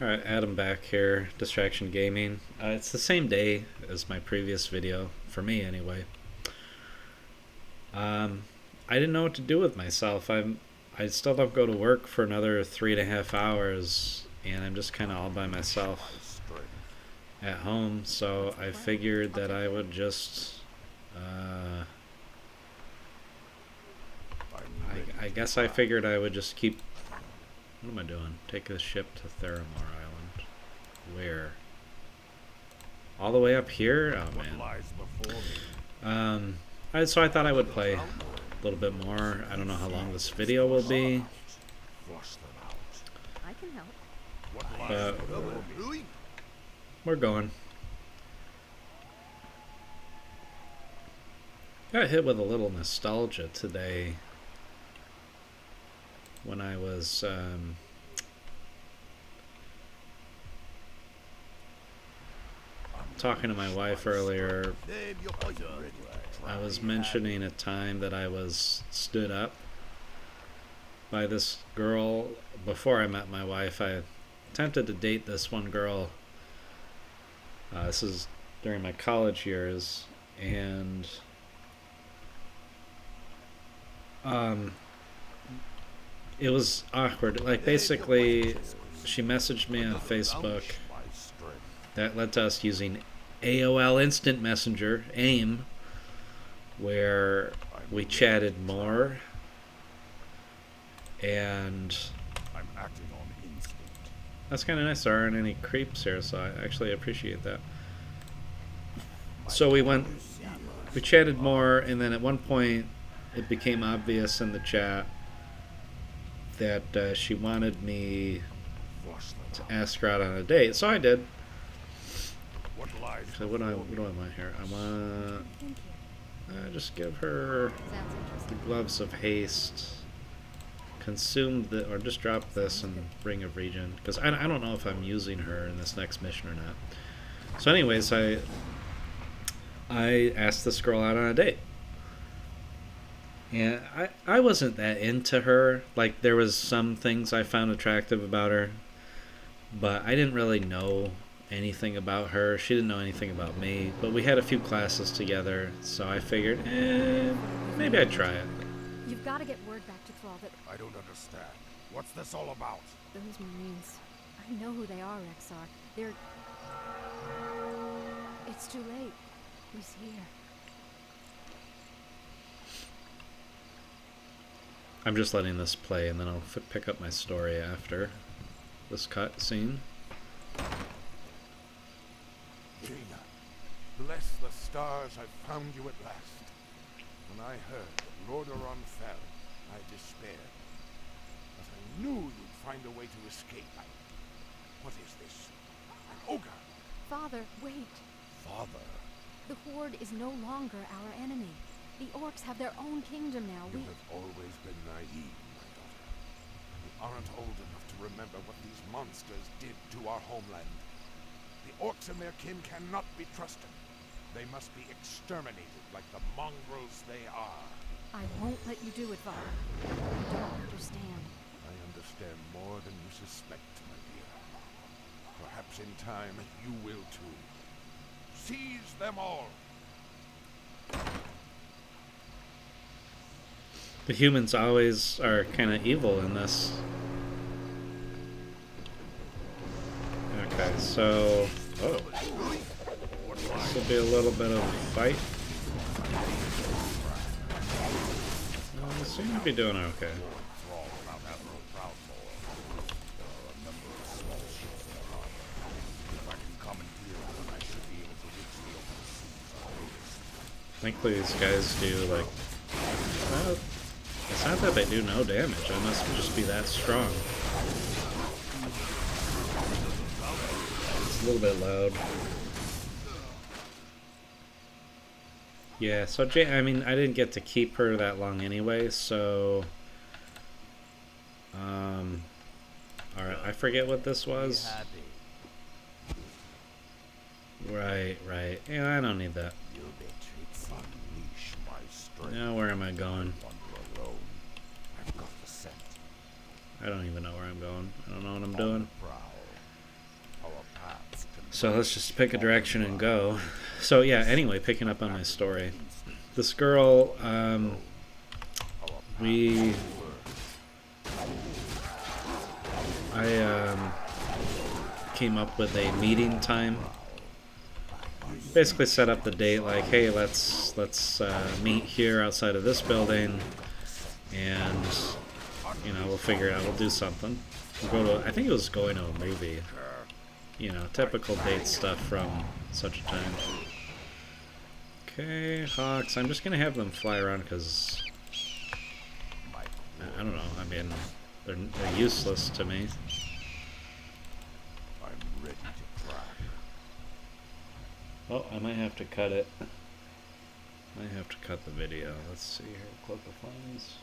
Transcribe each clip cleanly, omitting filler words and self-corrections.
Alright, Adam back here, Distraction Gaming. It's the same day as my previous video, for me anyway. Um, I didn't know what to do with myself. I still don't go to work for another 3.5 hours, and I'm just kind of all by myself at home. So I figured that I would just, I guess I figured I would just keep. What am I doing? Take a ship to Theramore Island. Where? All the way up here? Oh man. So I thought I would play a little bit more. I don't know how long this video will be, but we're going. Got hit with a little nostalgia today when I was talking to my wife earlier. I was mentioning a time that I was stood up by this girl before I met my wife. I attempted to date this one girl. This is during my college years, and it was awkward. Like, basically, she messaged me on Facebook. That led to us using AOL Instant Messenger, AIM, where we chatted more, and that's kind of nice. There aren't any creeps here, so I actually appreciate that. So we chatted more, and then at one point it became obvious in the chat that she wanted me to ask her out on a date, so I did. So what do I want here? I want just give her the gloves of haste. Consume the, or just drop this and Ring of Regen, because I don't know if I'm using her in this next mission or not. So anyways, I asked this girl out on a date, and I wasn't that into her. Like, there was some things I found attractive about her, but I didn't really know anything about her. She didn't know anything about me, but we had a few classes together, so I figured, maybe I'd try it. You've got to get word back to Thrall that... I don't understand. What's this all about? Those Marines. I know who they are, Rexar. They're... It's too late. He's here. I'm just letting this play, and then I'll pick up my story after this cut scene. Jaina, bless the stars, I found you at last. When I heard that Lordaeron fell, I despaired. But I knew you'd find a way to escape. What is this? An ogre? Father, wait. Father? The Horde is no longer our enemy. The orcs have their own kingdom now. You have always been naive, my daughter. You aren't old enough to remember what these monsters did to our homeland. The orcs and their kin cannot be trusted. They must be exterminated like the mongrels they are. I won't let you do it, Father. You don't understand. I understand more than you suspect, my dear. Perhaps in time you will too. Seize them all! The humans always are kind of evil in this. Okay, so... Oh. This will be a little bit of a fight. We seem to be doing okay. Thankfully these guys do, like... Well, it's not that they do no damage. I must just be that strong. It's a little bit loud. Yeah, so I mean, I didn't get to keep her that long anyway, so... Alright, I forget what this was. Right. Yeah, I don't need that. Now where am I going? I don't even know where I'm going. I don't know what I'm doing. So let's just pick a direction and go. So yeah, anyway, picking up on my story. This girl, I came up with a meeting time. Basically set up the date like, hey, let's meet here outside of this building, and you know, we'll figure it out. We'll do something. We'll go to, I think it was going to a movie. You know, typical date stuff from such a time. Okay, hawks. I'm just gonna have them fly around because I don't know. I mean, they're useless to me. I'm ready to try. Oh, I might have to cut it. Might have to cut the video. Let's see here. Clip the files.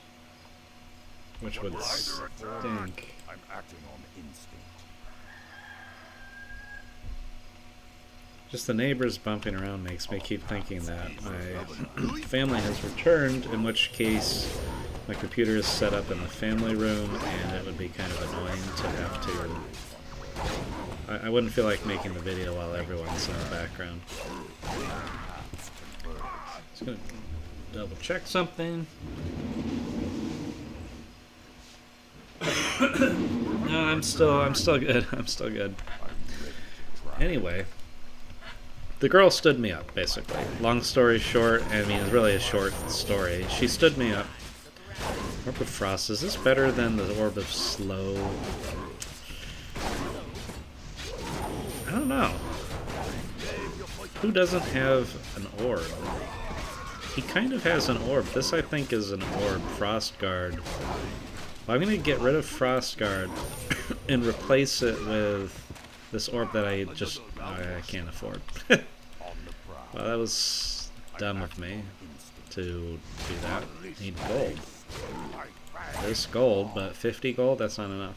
Which would stink. I'm acting on instinct. Just the neighbors bumping around makes me keep thinking that my family has returned, in which case my computer is set up in the family room, and it would be kind of annoying to have to... I wouldn't feel like making the video while everyone's in the background. Just gonna double check something. No, I'm still good. I'm still good. Anyway, the girl stood me up, basically. Long story short, I mean, it's really a short story. She stood me up. Orb of Frost, is this better than the Orb of Slow? I don't know. Who doesn't have an orb? He kind of has an orb. This, I think, is an orb. Frost Guard. Well, I'm going to get rid of Frost Guard and replace it with this orb that I just... I can't afford. Well, that was dumb of me to do that. Need gold. There's gold, but 50 gold? That's not enough.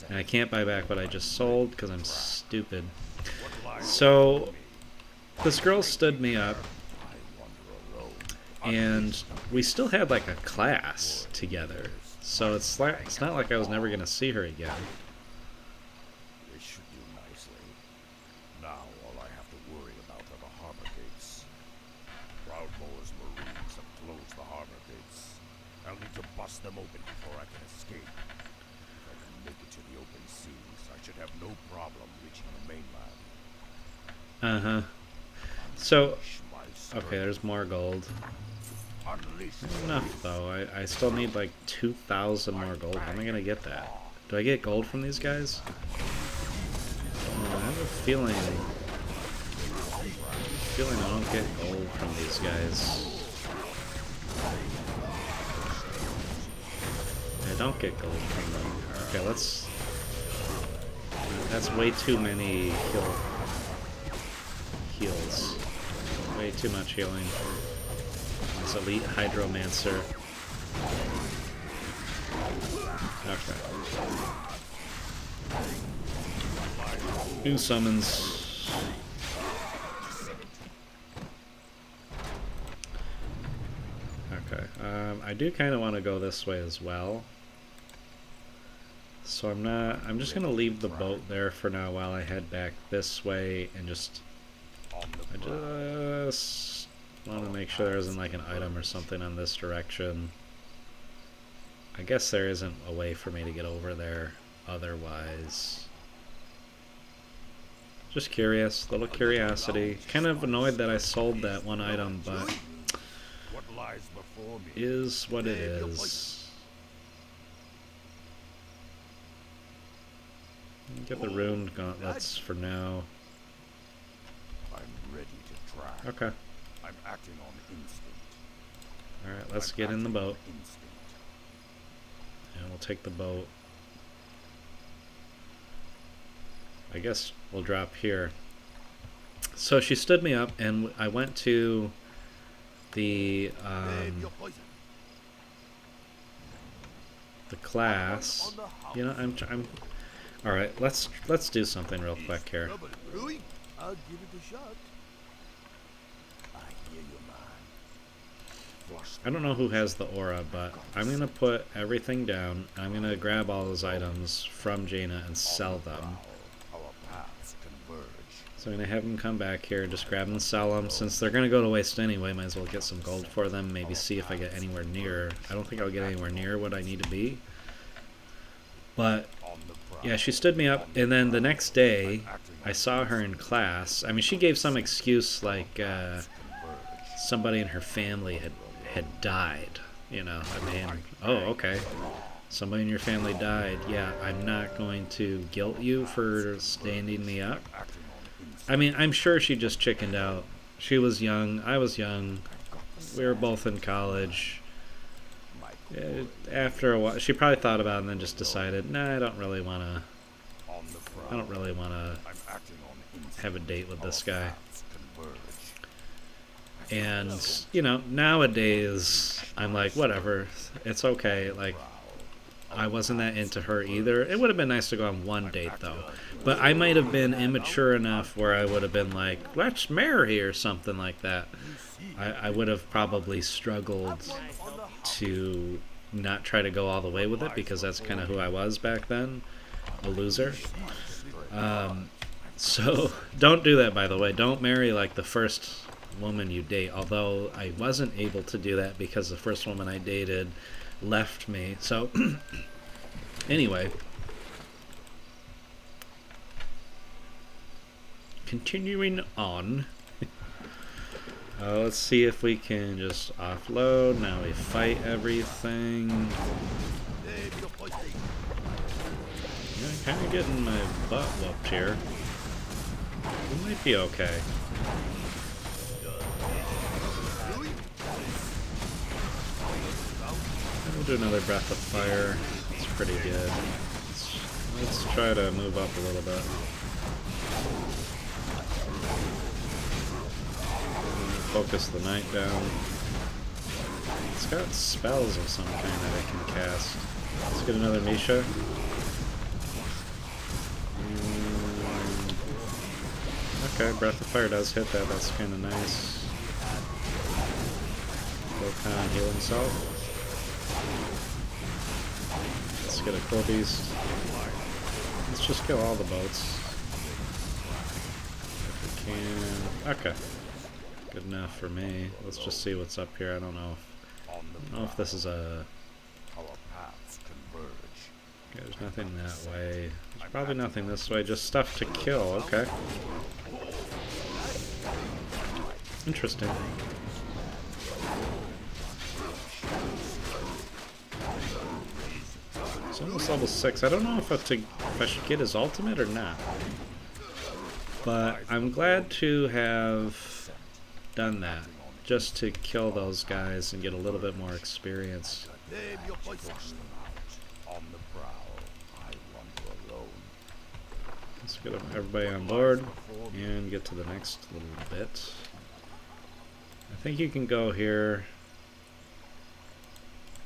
And I can't buy back what I just sold because I'm stupid. So, this girl stood me up, and we still had like a class together. So it's not like I was never going to see her again. This should do nicely. Now all I have to worry about are the harbor gates. Proudmore's Marines have closed the harbor gates. I'll need to bust them open before I can escape. If I can make it to the open seas, I should have no problem reaching the mainland. Uh-huh. So, okay, there's more gold. Enough, though. I still need like 2,000 more gold. How am I gonna get that? Do I get gold from these guys? I have a feeling I don't get gold from these guys. I don't get gold from them. Okay, let's... That's way too many heals. Way too much healing. This elite hydromancer. Okay. New summons. Okay. I do kind of want to go this way as well. So I'm just gonna leave the boat there for now while I head back this way and just want to make sure there isn't like an item or something on this direction. I guess there isn't a way for me to get over there otherwise. Just curious, little curiosity. Kind of annoyed that I sold that one item, but What lies before me is what it is. Get the runed gauntlets for now. I'm ready to try. Okay. I'm acting on instinct. Alright, let's get in the boat. And we'll take the boat. I guess we'll drop here. So she stood me up, and I went to the class. You know, I'm. All right, let's do something real quick here. I'll give it a shot. I hear you, man. I don't know who has the aura, but I'm gonna put everything down. I'm gonna grab all those items from Jaina and sell them. Our paths converge. So I'm going to have them come back here, just grab them and sell them. Since they're going to go to waste anyway, might as well get some gold for them. Maybe see if I get anywhere near. I don't think I'll get anywhere near what I need to be. But, yeah, she stood me up. And then the next day, I saw her in class. I mean, she gave some excuse like somebody in her family had died. You know, I mean, oh, okay. Somebody in your family died. Yeah, I'm not going to guilt you for standing me up. I mean, I'm sure she just chickened out. She was young. I was young. We were both in college. After a while, she probably thought about it and then just decided, nah, I don't really want to have a date with this guy. And, you know, nowadays, I'm like, whatever. It's okay. Like, I wasn't that into her either. It would have been nice to go on one date, though. But I might have been immature enough where I would have been like, let's marry or something like that. I would have probably struggled to not try to go all the way with it because that's kind of who I was back then, a loser. So don't do that, by the way. Don't marry like the first woman you date, although I wasn't able to do that because the first woman I dated left me. So anyway, continuing on. Let's see if we can just offload. Now we fight everything. Yeah, kind of getting my butt whooped here. We might be okay. We'll do another breath of fire. It's pretty good. Let's try to move up a little bit. Focus the knight down. It's got spells of some kind that I can cast. Let's get another Misha. Okay, breath of fire does hit that. That's kind of nice. Volcan heal himself. Let's get a Crow Beast. Let's just kill all the boats. If we can. Okay. Good enough for me. Let's just see what's up here. I don't know if this is a... Yeah, there's nothing that way. There's probably nothing this way. Just stuff to kill. Okay. Interesting. It's almost level 6. I don't know if I should get his ultimate or not. But I'm glad to have done that, just to kill those guys and get a little bit more experience. Let's get everybody on board and get to the next little bit. I think you can go here.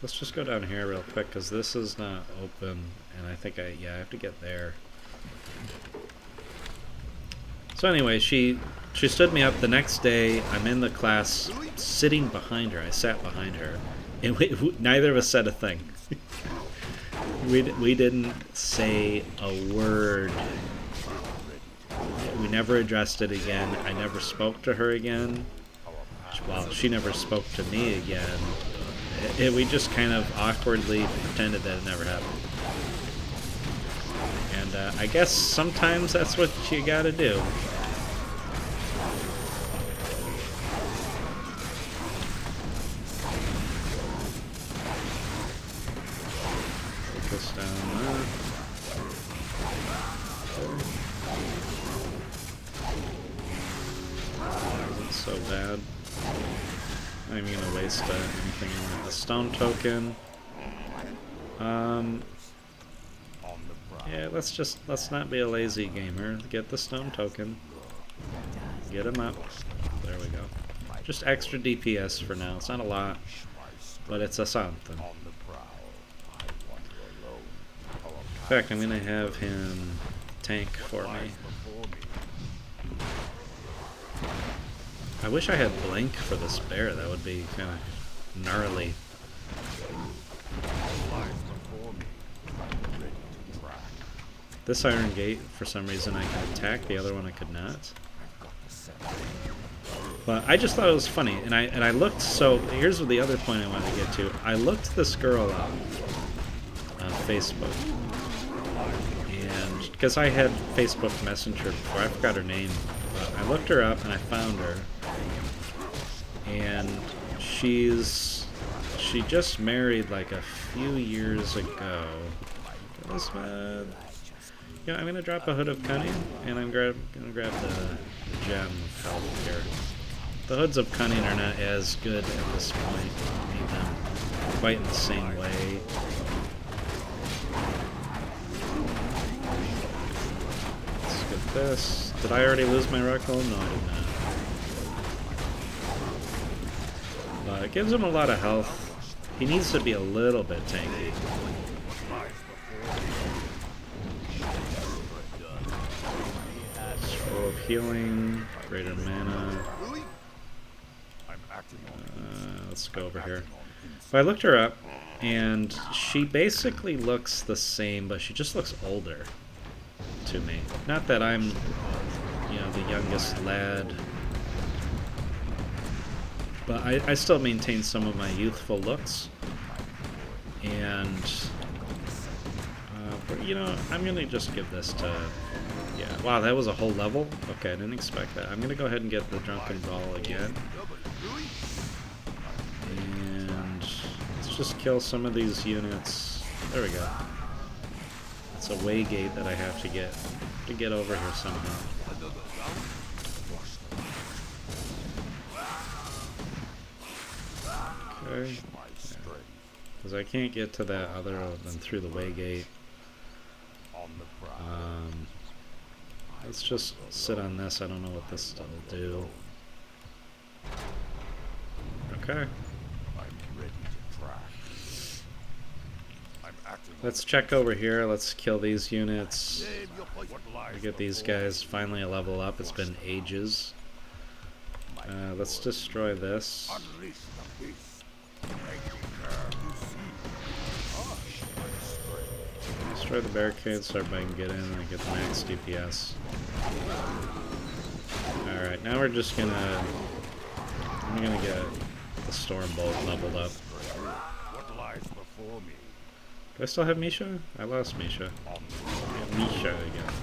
Let's just go down here real quick because this is not open, and I think I have to get there. So anyway, she stood me up the next day. I'm in the class sitting behind her. I sat behind her. And neither of us said a thing. We didn't say a word. We never addressed it again. I never spoke to her again. Well, she never spoke to me again. We just kind of awkwardly pretended that it never happened. And I guess sometimes that's what you gotta do. Focus down there. Isn't so bad. I'm not even gonna waste anything on the stone token. Yeah, let's not be a lazy gamer. Get the stone token. Get him up. There we go. Just extra DPS for now. It's not a lot, but it's a something. In fact, I'm gonna have him tank for me. I wish I had blink for this bear. That would be kind of gnarly. This iron gate, for some reason, I can attack. The other one I could not. But I just thought it was funny, and I looked. So here's the other point I wanted to get to. I looked this girl up on Facebook, and because I had Facebook Messenger before, I forgot her name. But I looked her up and I found her, and she just married like a few years ago. Yeah, I'm gonna drop a Hood of Cunning, and I'm gonna grab the gem of health here. The Hoods of Cunning are not as good at this point. I need them quite in the same way. Let's get this. Did I already lose my Reckle? No, I did not. It gives him a lot of health. He needs to be a little bit tanky. Scroll of Healing, Greater Mana. Let's go over here. So I looked her up, and she basically looks the same, but she just looks older to me. Not that I'm, the youngest lad, but I still maintain some of my youthful looks. And, I'm going to just give this to... Yeah, wow, that was a whole level? Okay, I didn't expect that. I'm going to go ahead and get the Drunken Brawl again. And let's just kill some of these units. There we go. It's a way gate that I have to get over here somehow. Okay. Because I can't get to that other than through the way gate. Let's just sit on this. I don't know what this will do. Okay. Let's check over here. Let's kill these units. We get these guys finally a level up. It's been ages. Let's destroy this. Destroy the barricades so everybody can get in and get the max DPS. Alright, now we're just I'm gonna get the Storm Bolt leveled up. Do I still have Misha? I lost Misha. I have Misha again.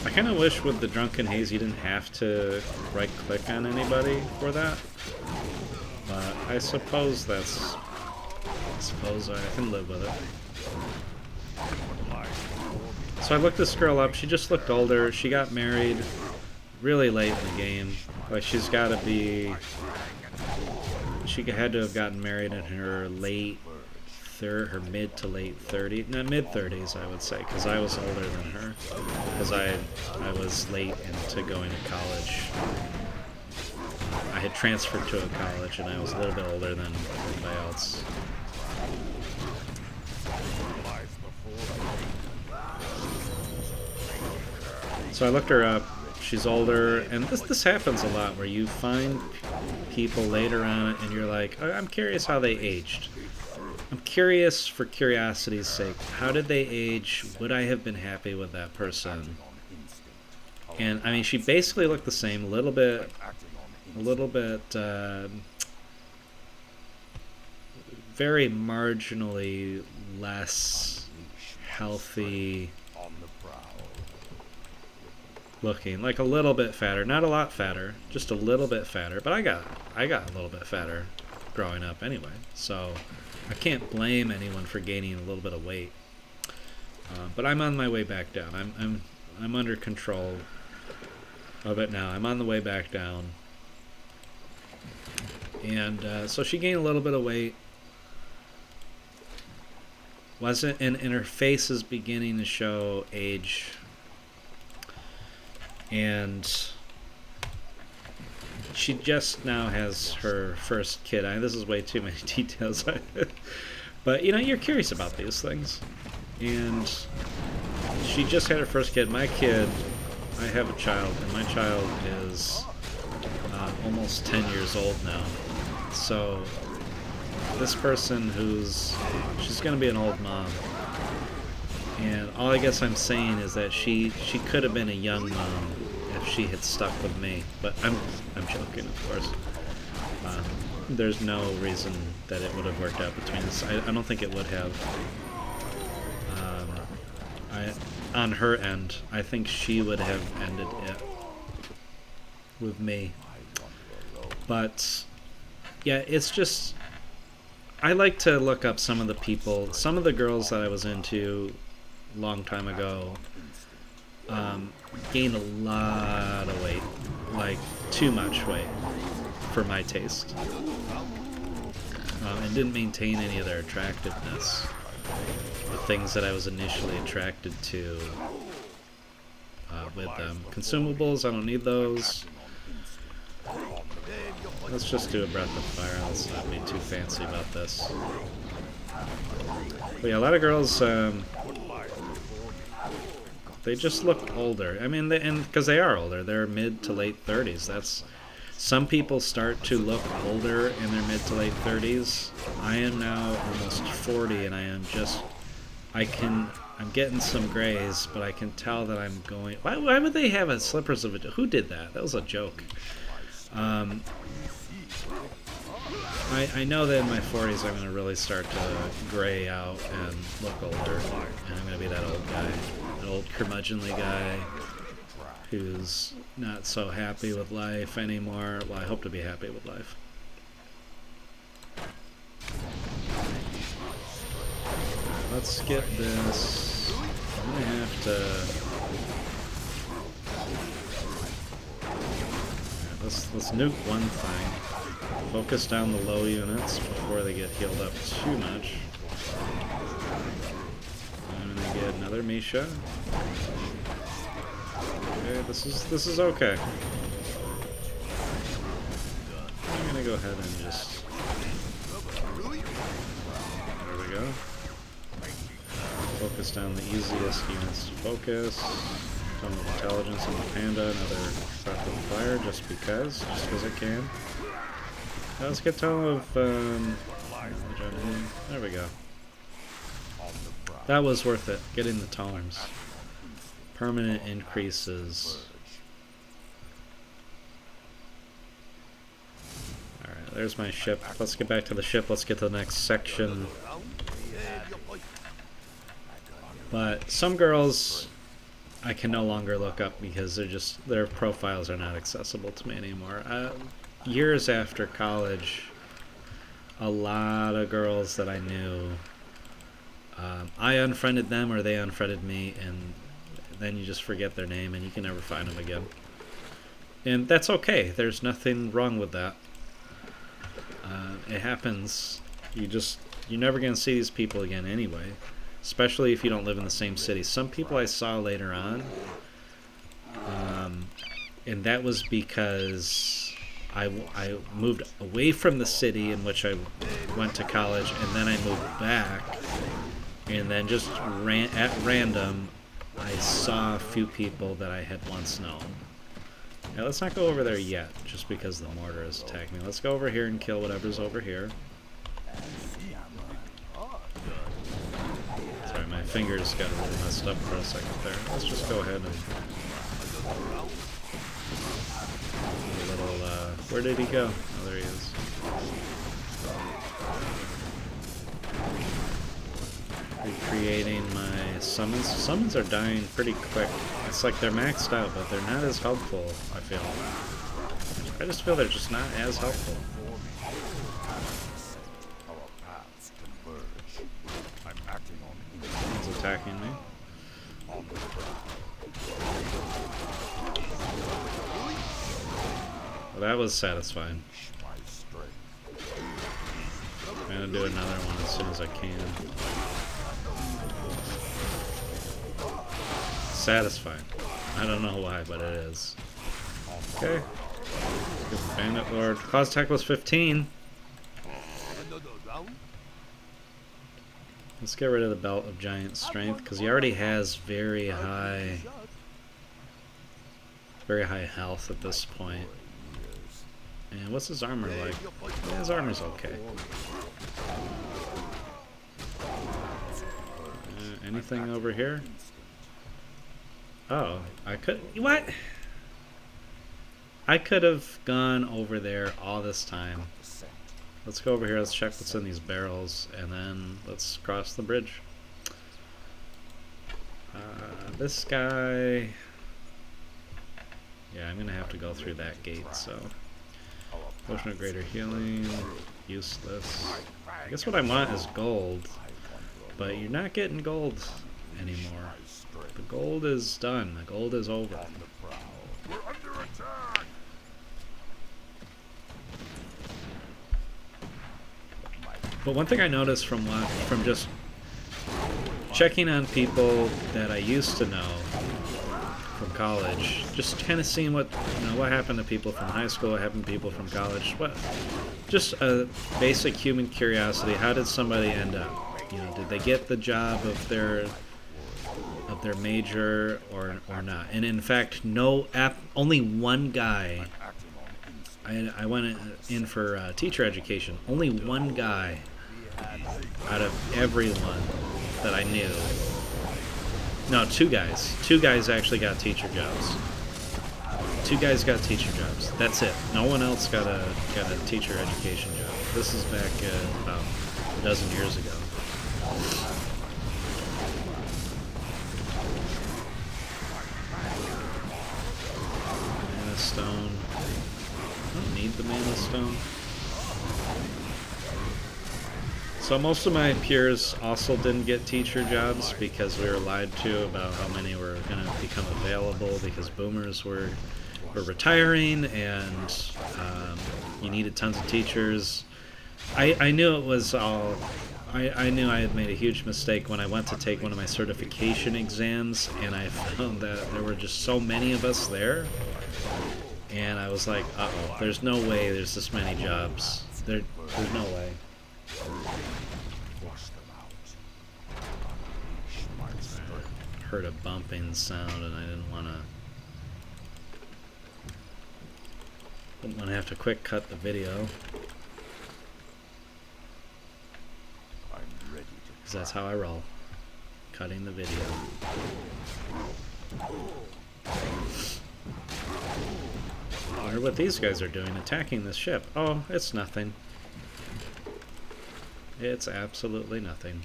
I kind of wish with the Drunken Haze you didn't have to right click on anybody for that. But I suppose I can live with it. So I looked this girl up. She just looked older. She got married really late in the game. Like she had to have gotten married in her mid to late 30s, no, mid 30s I would say, because I was older than her, because I was late into going to college. I had transferred to a college and I was a little bit older than everybody else. So I looked her up. She's older, and this happens a lot where you find people later on and you're like, I'm curious how they aged. I'm curious for curiosity's sake. How did they age? Would I have been happy with that person? And I mean, she basically looked the same, a little bit very marginally less healthy looking, like a little bit fatter, not a lot fatter, just a little bit fatter. But I got a little bit fatter growing up anyway, so I can't blame anyone for gaining a little bit of weight. But I'm on my way back down. I'm under control of it now. I'm on the way back down, and so she gained a little bit of weight. Wasn't, and her face is beginning to show age. And she just now has her first kid. This is way too many details. But, you're curious about these things. And she just had her first kid. My kid, I have a child, and my child is almost 10 years old now. So this person she's gonna be an old mom. And all I guess I'm saying is that she could have been a young mom if she had stuck with me. But I'm joking, of course. There's no reason that it would have worked out between us. I don't think it would have. On her end, I think she would have ended it with me. But yeah, it's just, I like to look up some of the people, some of the girls that I was into a long time ago gained a lot of weight, like too much weight for my taste, and didn't maintain any of their attractiveness, the things that I was initially attracted to with them. Consumables, I don't need those. Let's just do a breath of fire. Let's not be too fancy about this. But yeah, a lot of girls, they just look older. I mean, and because they are older, they're mid to late 30s. That's, some people start to look older in their mid to late 30s. I am now almost 40, and I am just, I'm getting some grays, but I can tell that I'm going. Why would they have a slippers of a? Who did that? That was a joke. I know that in my 40s I'm going to really start to gray out and look older, and I'm going to be that old guy, that old curmudgeonly guy who's not so happy with life anymore. Well, I hope to be happy with life. Alright, let's get this. I'm going to have to... Let's nuke one thing. Focus down the low units before they get healed up too much. I'm gonna get another Misha. Okay, this is okay. I'm gonna go ahead and just. There we go. Focus down the easiest units to focus. Tone of Intelligence on the Panda, another breath of fire, just because I can. Now let's get Tone of, there we go. That was worth it, getting the tolerance. Permanent increases. Alright, there's my ship. Let's get back to the ship, let's get to the next section. But some girls I can no longer look up because their profiles are not accessible to me anymore. Years after college, a lot of girls that I knew, I unfriended them or they unfriended me, and then you just forget their name and you can never find them again. And that's okay. There's nothing wrong with that. It happens. You're never going to see these people again anyway. Especially if you don't live in the same city. Some people I saw later on, and that was because I moved away from the city in which I went to college, and then I moved back, and then just at random, I saw a few people that I had once known. Now let's not go over there yet, just because the mortar is attacking me. Let's go over here and kill whatever's over here. Sorry, my fingers got a little messed up for a second there. Let's just go ahead and... a little, where did he go? Oh, there he is. Recreating my summons. Summons are dying pretty quick. It's like they're maxed out, but they're not as helpful, I feel. I just feel they're just not as helpful. He's attacking me. Well, that was satisfying. I'm gonna do another one as soon as I can. Satisfying. I don't know why, but it is. Okay. Get the Bandit Lord. Claws attack was 15. Let's get rid of the Belt of Giant Strength, because he already has very high health at this point. And what's his armor like? Yeah, his armor's okay. Anything over here? Oh, I could... What? I could have gone over there all this time. Let's go over here, let's check what's in these barrels, and then let's cross the bridge. This guy... Yeah, I'm gonna have to go through that gate, so... Potion of greater healing, useless. I guess what I want is gold, but you're not getting gold anymore. The gold is done, the gold is over. We're under attack. But one thing I noticed from just checking on people that I used to know from college, just kind of seeing what happened to people from high school, what happened to people from college, just a basic human curiosity. How did somebody end up? Did they get the job of their major or not? And in fact, only one guy. I went in for teacher education. Only one guy out of everyone that I knew. No, two guys. Two guys actually got teacher jobs. Two guys got teacher jobs. That's it. No one else got a teacher education job. This is back about a dozen years ago. Mana stone. I don't need the mana stone. So most of my peers also didn't get teacher jobs because we were lied to about how many were going to become available because boomers were retiring and you needed tons of teachers. I knew it was all... I knew I had made a huge mistake when I went to take one of my certification exams and I found that there were just so many of us there. And I was like, uh-oh, there's no way there's this many jobs. There's no way. I heard a bumping sound and I didn't want to have to quick cut the video. Because that's how I roll. Cutting the video. I wonder what these guys are doing, attacking this ship. Oh, it's nothing. It's absolutely nothing.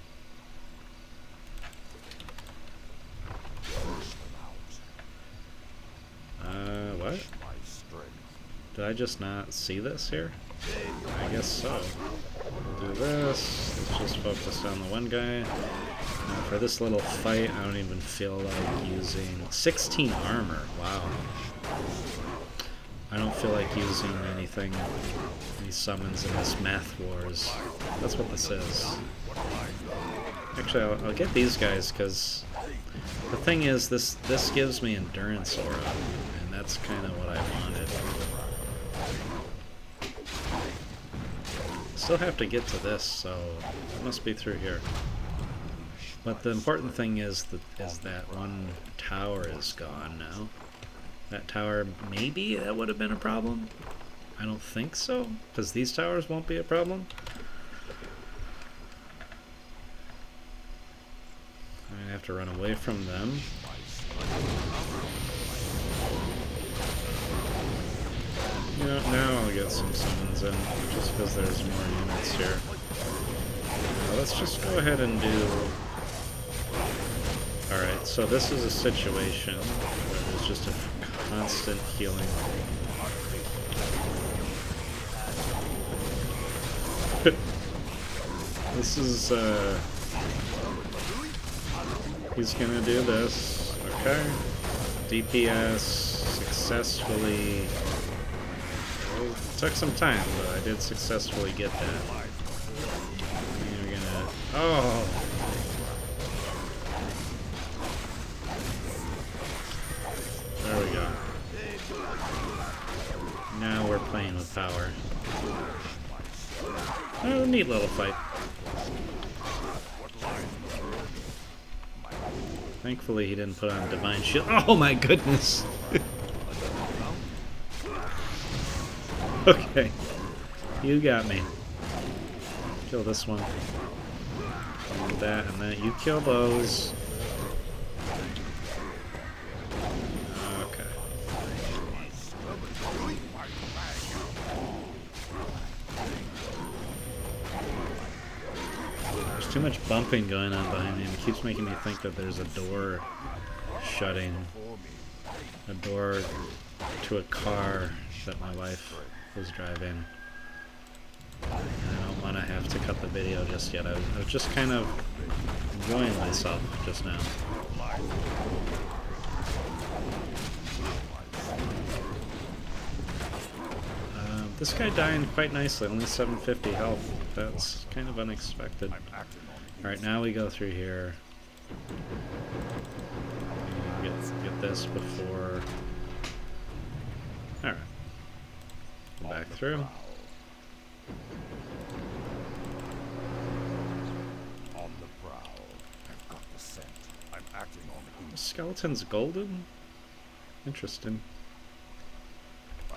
What? Did I just not see this here? I guess so. We'll do this. Let's just focus on the one guy. Now for this little fight, I don't even feel like using 16 armor. Wow. I don't feel like using anything, any summons in this Math Wars. That's what this is. Actually, I'll get these guys because the thing is, this gives me endurance aura, and that's kind of what I wanted. Still have to get to this, so it must be through here. But the important thing is that one tower is gone now. That tower, maybe that would have been a problem? I don't think so, because these towers won't be a problem. I have to run away from them. Now I'll get some summons in, just because there's more units here. Let's just go ahead and do... Alright, so this is a situation where there's just a constant healing. This is, he's gonna do this. Okay. DPS successfully... It took some time, but I did successfully get that. And we're gonna... Oh! There we go. Now we're playing with power. Oh, neat little fight. Thankfully he didn't put on Divine Shield. Oh my goodness! Okay. You got me. Kill this one. that, and then you kill those. Okay. There's too much bumping going on behind me, and it keeps making me think that there's a door shutting. A door to a car that my wife was driving. I don't want to have to cut the video just yet. I was just kind of enjoying myself just now. This guy dying quite nicely, only 750 health. That's kind of unexpected. Alright, now we go through here. Get this before... Alright. Go back through. Skeleton's golden? Interesting.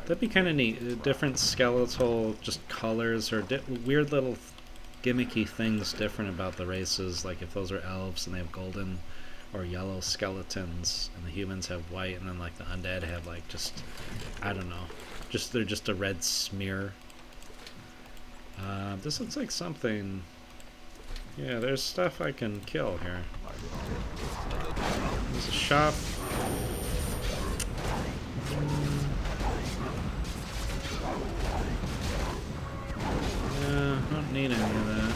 That'd be kind of neat. Different skeletal just colors or weird little gimmicky things different about the races. Like if those are elves and they have golden or yellow skeletons and the humans have white, and then like the undead have like just, I don't know, they're just a red smear. This looks like something. Yeah, there's stuff I can kill here. There's a shop. I don't need any of that.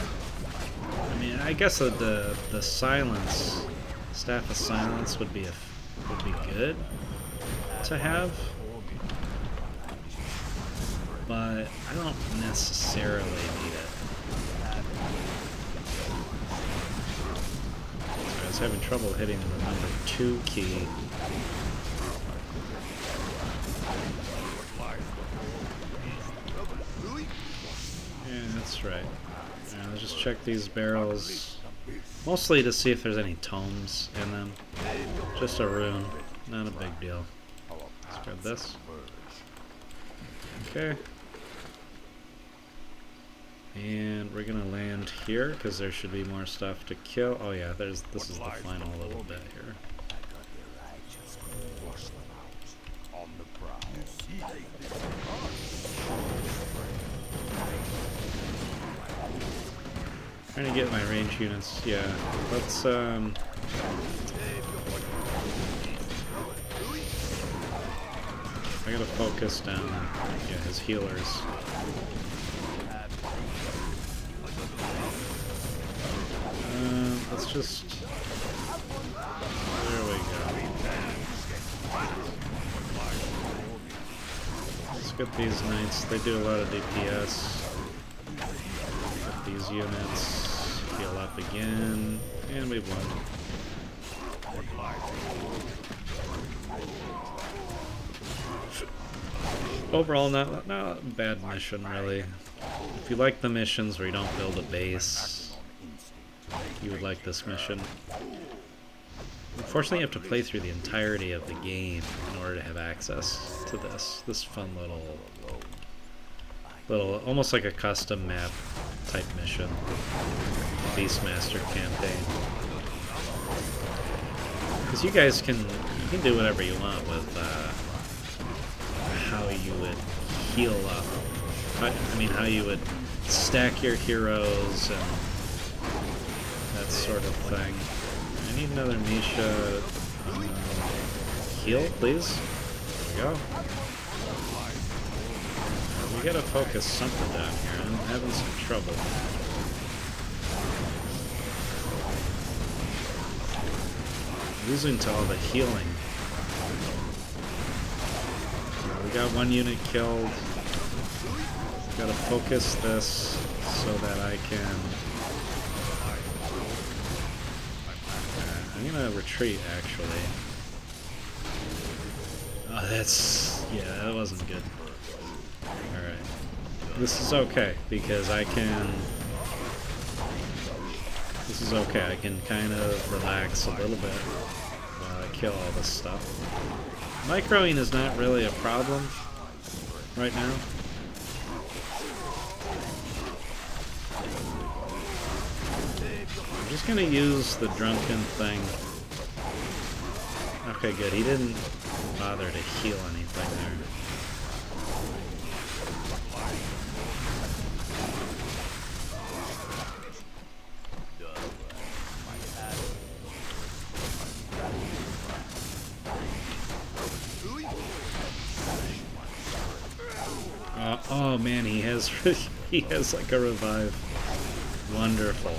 I mean, I guess the silence, staff of silence would be good to have, but I don't necessarily need it. I was having trouble hitting the number 2 key. Yeah, that's right. Yeah, let's just check these barrels. Mostly to see if there's any tomes in them. Just a rune. Not a big deal. Let's grab this. Okay. And we're gonna land here because there should be more stuff to kill. Oh yeah, this is the final little bit here. Trying to get my range units. Yeah, let's I gotta focus down. Yeah, his healers. Let's just... There we go. Let's get these knights. They do a lot of DPS. Get these units. Heal up again. And we won. Overall, not a bad mission, really. If you like the missions where you don't build a base, you would like this mission. Unfortunately, you have to play through the entirety of the game in order to have access to this fun little, almost like a custom map type mission, Beastmaster campaign. Because you guys can do whatever you want with how you would heal up. I mean, how you would stack your heroes and that sort of thing. I need another Misha. Heal, please. There we go. We gotta focus something down here. I'm having some trouble. Losing to all the healing. We got one unit killed. Gotta focus this so that I can... I'm gonna retreat, actually. Oh, that's... yeah, that wasn't good. Alright. This is okay, because I can... This is okay, I can kind of relax a little bit while I kill all this stuff. Microing is not really a problem right now. I'm just gonna use the drunken thing. Okay, good. He didn't bother to heal anything there. Oh man, he has he has like a revive. Wonderful.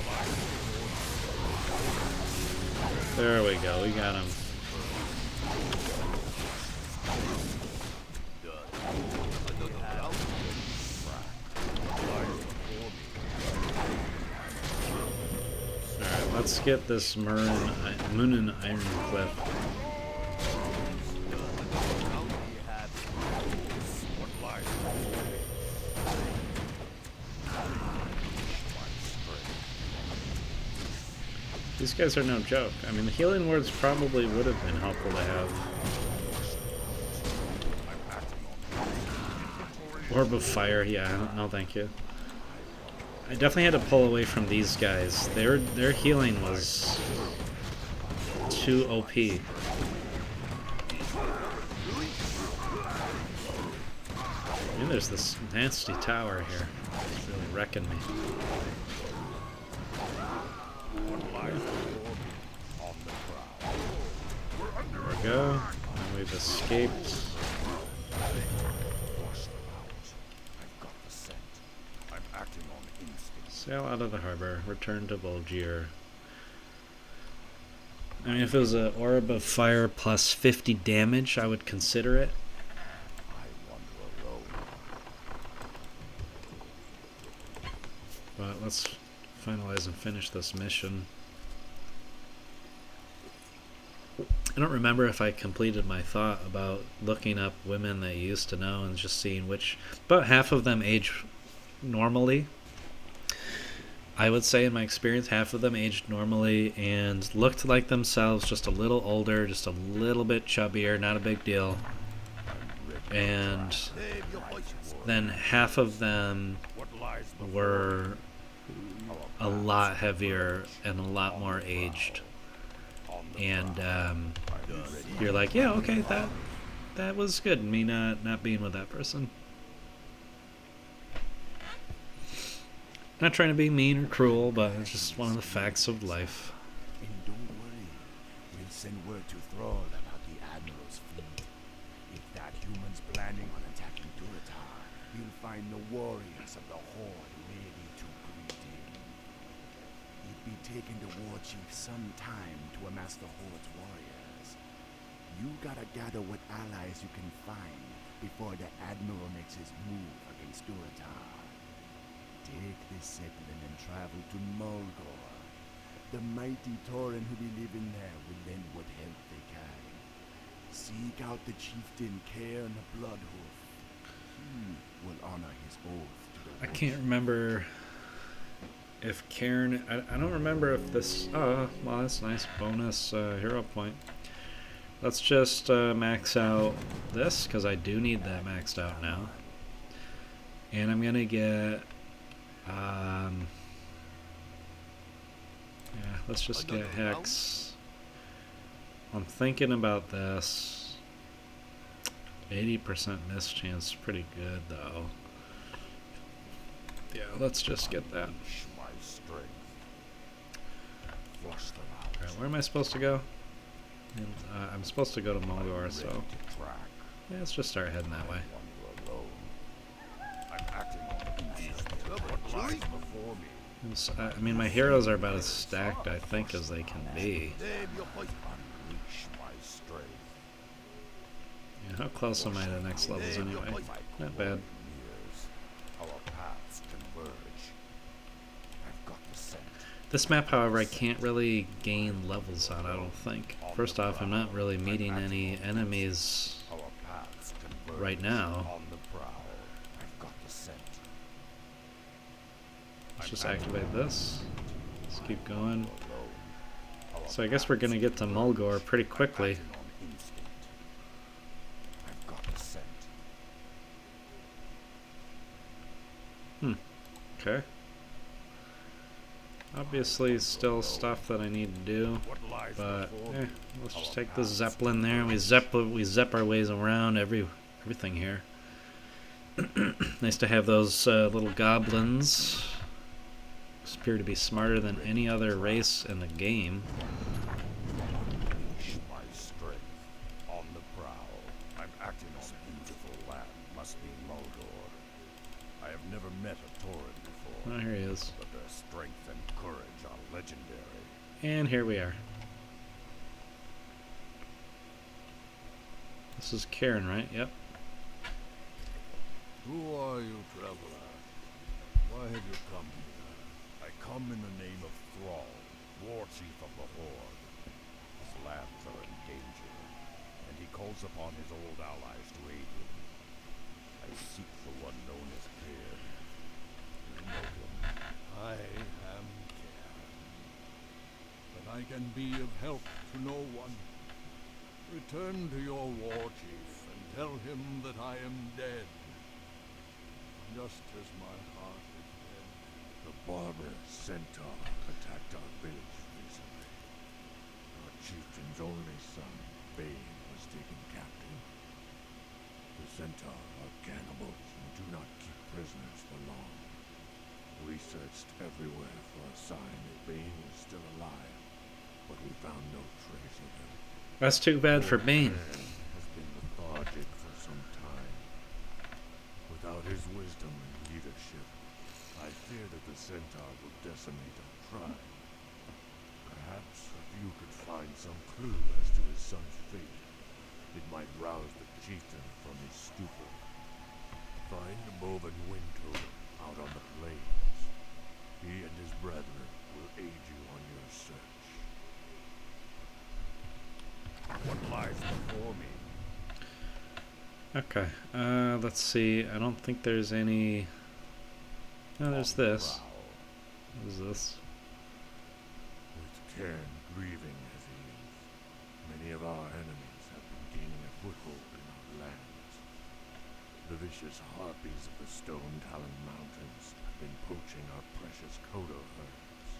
There we go. We got him. Alright, let's get this Moon and Iron Cliff. These guys are no joke. I mean, the healing words probably would have been helpful to have. Orb of Fire, yeah, no thank you. I definitely had to pull away from these guys. Their healing was too OP. And there's this nasty tower here. It's really wrecking me. There we go. And we've escaped. Sail out of the harbor. Return to Bulgier. I mean, if it was an Orb of Fire plus 50 damage, I would consider it. But let's finalize and finish this mission. I don't remember if I completed my thought about looking up women that you used to know and just seeing which... About half of them age normally. I would say in my experience, half of them aged normally and looked like themselves, just a little older, just a little bit chubbier, not a big deal. And then half of them were a lot heavier and a lot more aged. And you're like, yeah, okay, that was good, me not being with that person. Not trying to be mean or cruel, but it's just one of the facts of life. And don't worry, we'll send word to Thrall about the Admiral's fleet. If that human's planning on attacking Durotar, he'll find the warriors of the Horde ready to greet him. It'd be taking the war chief some time to amass the Horde's warriors. You gotta gather what allies you can find before the Admiral makes his move against Durotar. Take this Zeppelin and travel to Mulgore. The mighty Tauren who be living there will lend what help they can. Seek out the chieftain Cairn Bloodhoof. He will honor his oath to the I can't remember if Cairn... I don't remember if this... Oh, well, that's nice. Bonus hero point. Let's just max out this, because I do need that maxed out now. And I'm going to get... yeah, let's just get Hex. I'm thinking about this. 80% miss chance, pretty good though. Yeah, let's just get that. Alright, where am I supposed to go? I'm supposed to go to Mulgore, so yeah, let's just start heading that way. I mean, my heroes are about as stacked, I think, as they can be. Yeah, how close am I to the next levels anyway? Not bad. This map, however, I can't really gain levels on, I don't think. First off, I'm not really meeting any enemies right now. Let's just activate this. Let's keep going. So I guess we're gonna get to Mulgore pretty quickly. Okay. Obviously, still stuff that I need to do, but let's just take the Zeppelin there. We zep our ways around everything here. Nice to have those little goblins. Appear to be smarter than any other race in the game. My strength on the prowl. I'm acting on beautiful land. Must be Mordor. I have never met a Tauren before. Oh, here he is. But their strength and courage are legendary. And here we are. This is Karen, right? Yep. Who are you, traveler? Why have you come here? I come in the name of Thrall, war chief of the Horde. His lands are in danger, and he calls upon his old allies to aid him. I seek the one known as Cairn. You know him. I am Cairn. But I can be of help to no one. Return to your war chief and tell him that I am dead. Just as my heart is dead. The barbarous centaur attacked our village recently. Our chieftain's only son, Bane, was taken captive. The centaur are cannibals and do not keep prisoners for long. We searched everywhere for a sign that Bane was still alive, but we found no trace of him. That's too bad for Bane. Has been lethargic for some time. Without his wisdom and leadership, I fear that the centaur will decimate our tribe. Perhaps if you could find some clue as to his son's fate, it might rouse the chieftain from his stupor. Find the Boven Windtoad out on the plains. He and his brethren will aid you on your search. What lies before me? Okay, let's see. I don't think there's any... No, there's this. What is this? With Cairn grieving as he is, many of our enemies have been gaining a foothold in our lands. The vicious harpies of the Stone Talon Mountains have been poaching our precious Kodo herds.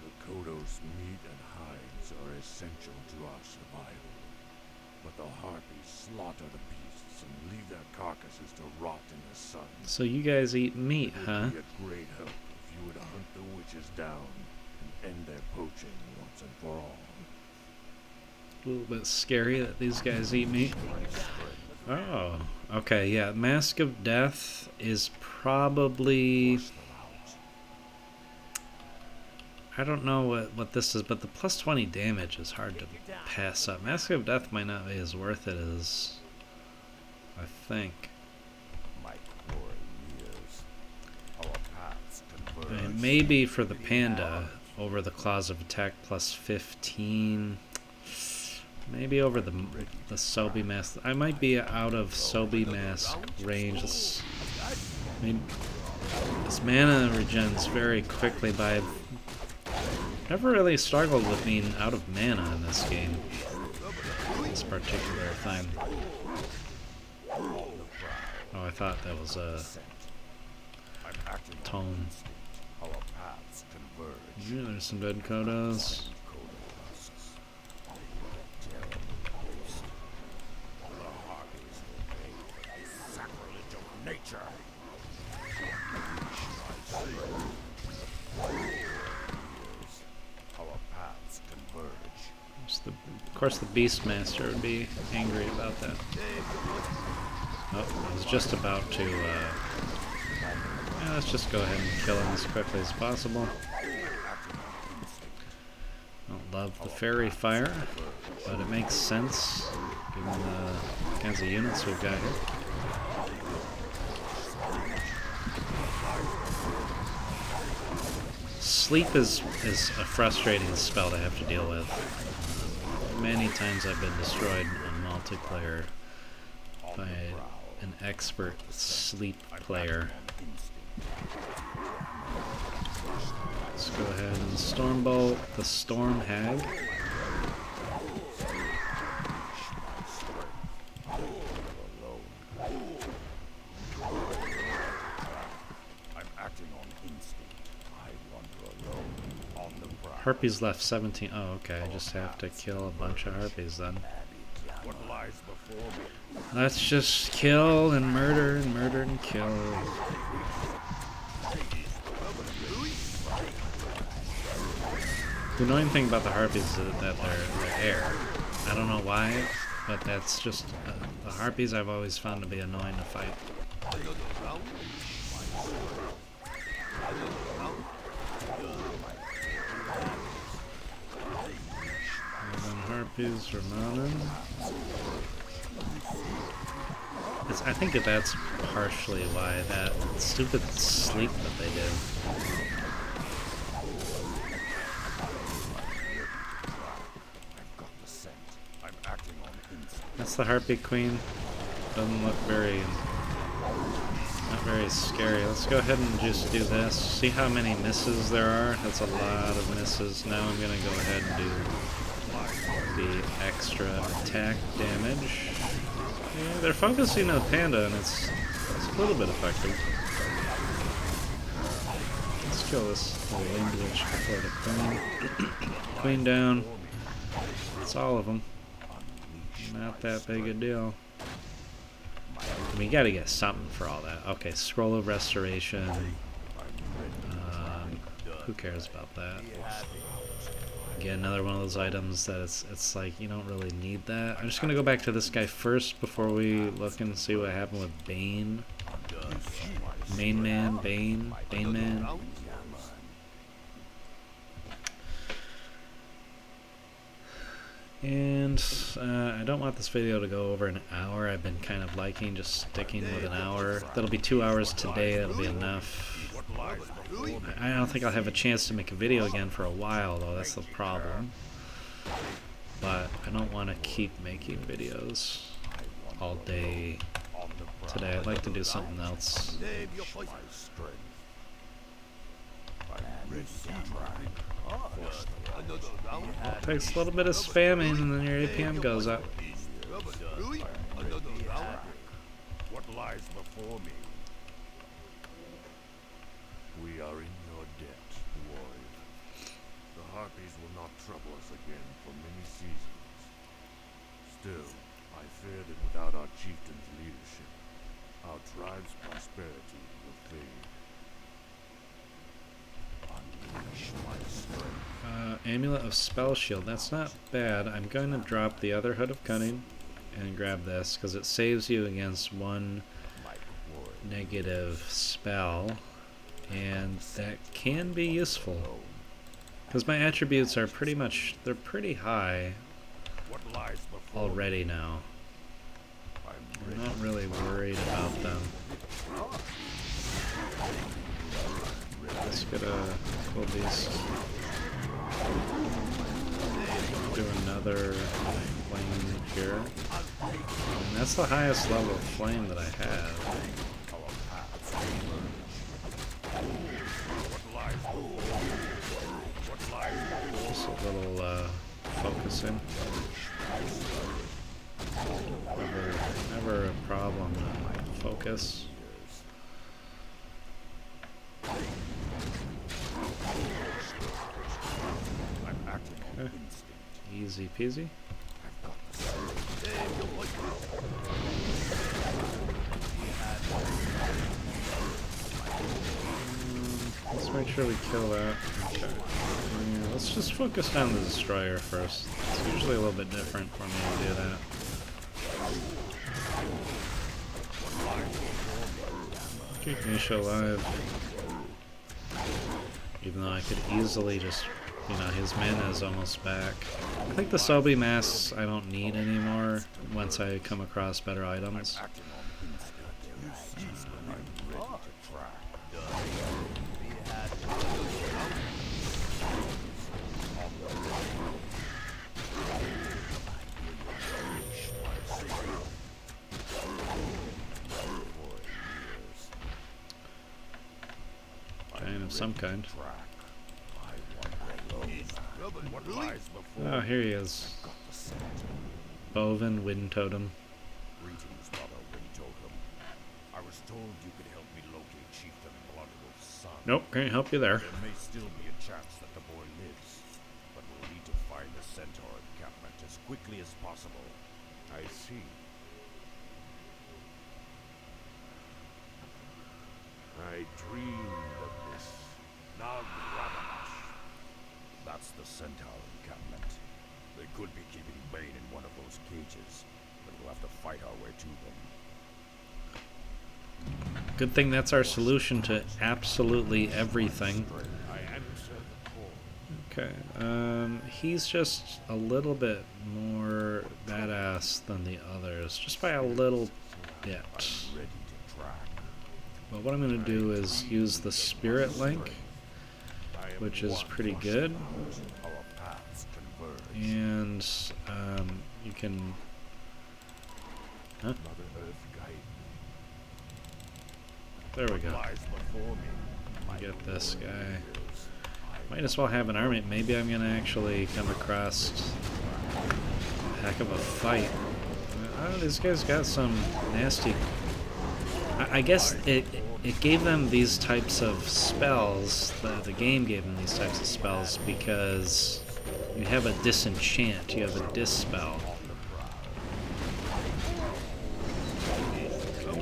The Kodo's meat and hides are essential to our survival. But the harpies slaughter the beasts and leave their carcasses to rot in the sun. So you guys eat meat, huh? It would be a great help if you would hunt the witches down and end their poaching once and for all. A little bit scary that these guys eat meat. Oh, okay, yeah. Mask of Death is probably... I don't know what this is, but the plus 20 damage is hard to pass up. Mask of Death might not be as worth it as I think. I mean, maybe for the panda over the Claws of Attack plus 15. Maybe over the Sobi Mask. I might be out of Sobi Mask range. I mean, this mana regens very quickly, but I've never really struggled with being out of mana in this game. This particular thing. Oh, I thought that was a tone. Yeah, there's some good Kodos. Of course, the Beastmaster would be angry about that. Oh, I was just about to. Yeah, let's just go ahead and kill him as quickly as possible. Don't love the fairy fire, but it makes sense given the kinds of units we've got here. Sleep is a frustrating spell to have to deal with. Many times I've been destroyed in multiplayer by an expert sleep player. Let's go ahead and Stormbolt the Storm Hag. I'm acting on instinct. I wander alone. harpies left? 17. Oh, okay. I just have to kill a bunch of harpies then. What lies before me? Let's just kill and murder and murder and kill. The annoying thing about the harpies is that they're air. I don't know why, but that's just the harpies I've always found to be annoying to fight. 11 harpies remaining. I think that's partially why that stupid sleep that they do. That's the harpy queen. Doesn't look not very scary. Let's go ahead and just do this. See how many misses there are? That's a lot of misses. Now I'm gonna go ahead and do the extra attack damage. Yeah, they're focusing on Panda, and it's a little bit effective. Let's kill this little winged witch before the queen. Queen down. That's all of them. Not that big a deal. We gotta get something for all that. Okay, Scroll of Restoration. Who cares about that? Again, another one of those items that it's like you don't really need that. I'm just gonna go back to this guy first before we look and see what happened with Bane. Bane Man. And I don't want this video to go over an hour. I've been kind of liking just sticking with an hour. That'll be 2 hours today. That'll be enough. I don't think I'll have a chance to make a video again for a while, though. That's the problem. But I don't want to keep making videos all day today. I'd like to do something else. It takes a little bit of spamming and then your APM goes up. What lies before me? We are in your debt, warrior. The harpies will not trouble us again for many seasons. Still, I fear that without our chieftain's leadership, our tribe's prosperity will fade. Unleash my strength. Amulet of Spell Shield. That's not bad. I'm going to drop the other Hood of Cunning and grab this because it saves you against one negative spell, and that can be useful because my attributes are they're pretty high already now. I'm not really worried about them. Let's get a cool beast. Do another flame here. And that's the highest level of flame that I have. Just a little focusing. Never a problem to focus. Okay. Easy peasy. Let's make sure we kill that. Okay. Yeah, let's just focus on the destroyer first. It's usually a little bit different for me to do that. Keep Nisha alive. Even though I could easily just, his mana is almost back. I think the Sobi masks I don't need anymore once I come across better items. Giant of some kind. Oh, here he is. Bovin Wind Totem. Greetings, Mother Wind Totem. I was told you could help me locate Chieftain Bloodwolf's son. Nope, can't help you there. There may still be a chance that the boy lives. as quickly as possible. I see. I dreamed of this. Nagrabamash. That's the Centaur encampment. They could be keeping Bane in one of those cages, but we'll have to fight our way to them. Good thing that's our solution to absolutely everything. I answer the call. Okay, he's just a little bit more badass than the others, just by a little bit. Ready to track. But what I'm going to do is use the Spirit Link, which is pretty good. Our paths converge. And you can... Huh? Mother Earth guide There we go. Lies before me. Get this guy. Might as well have an army. Maybe I'm going to actually come across a heck of a fight. Oh, these guys got some nasty... I guess it gave them these types of spells, the game gave them these types of spells because you have a disenchant, you have a dispel.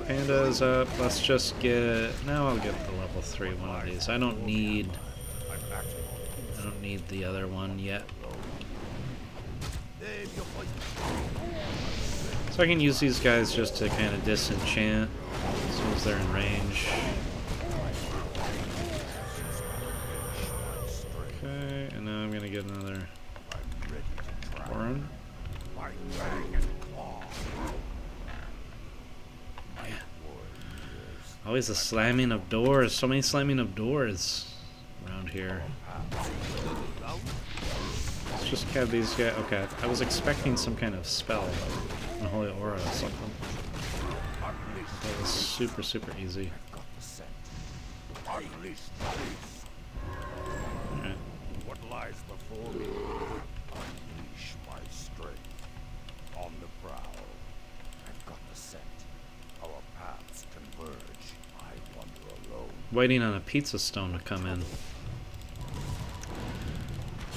Panda is up, let's just get... Now I'll get the level 3 one of these. I don't need the other one yet. So I can use these guys just to kind of disenchant as soon as they're in range. Okay, and now I'm gonna get another Warren. Man. Always the slamming of doors. So many slamming of doors around here. Let's just have these guys. Okay, I was expecting some kind of spell, Unholy Aura or something. That was super, super easy. Alright. What lies before me? Unleash my strength. On the prowl. I've got the scent. Our paths converge. I wander alone. Waiting on a pizza stone to come in.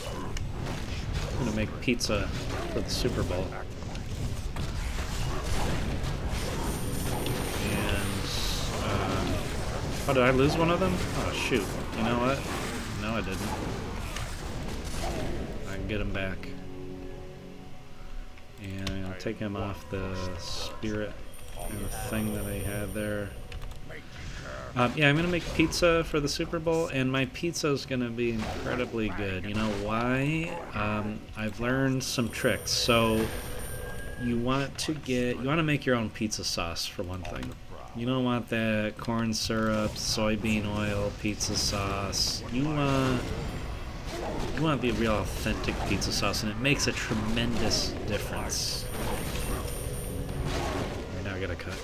I'm gonna make pizza for the Super Bowl. And, oh, did I lose one of them? Oh, shoot. You know what? No, I didn't. I can get him back. And I'm gonna take him off the spirit and the thing that I had there. Yeah, I'm gonna make pizza for the Super Bowl, and my pizza is gonna be incredibly good. You know why? I've learned some tricks. So you want to make your own pizza sauce for one thing. You don't want that corn syrup, soybean oil pizza sauce. You want the real authentic pizza sauce, and it makes a tremendous difference. Now I gotta cut.